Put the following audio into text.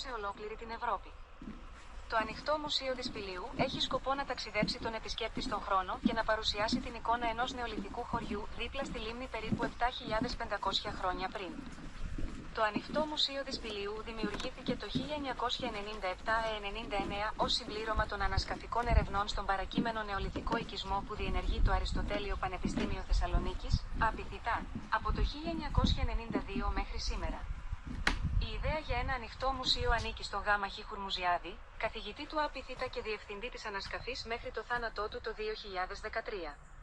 σε ολόκληρη την Ευρώπη. Το ανοιχτό μουσείο Διspilio έχει σκοπό να ταξιδέψει τον επισκέπτη στον χρόνο και να παρουσιάσει την εικόνα ενός νεολιθικού χωριού δίπλα στη λίμνη περίπου 7.500 χρόνια πριν. Το ανοιχτό μουσείο Διspilio δημιουργήθηκε το 1997-99 ως συμπλήρωμα των ανασκαφικών ερευνών στον παρακείμενο νεολιθικό οικισμό που διενεργεί το Αριστοτέλειο Πανεπιστήμιο Θεσσαλονίκης, απειθητά, από το 1992 μέχρι σήμερα. Η ιδέα για ένα ανοιχτό μουσείο ανήκει στον Γ.Χ. Χουρμουζιάδη, καθηγητή του ΑΠΙΘΙΤΑ και διευθυντή της ανασκαφής μέχρι το θάνατό του το 2013.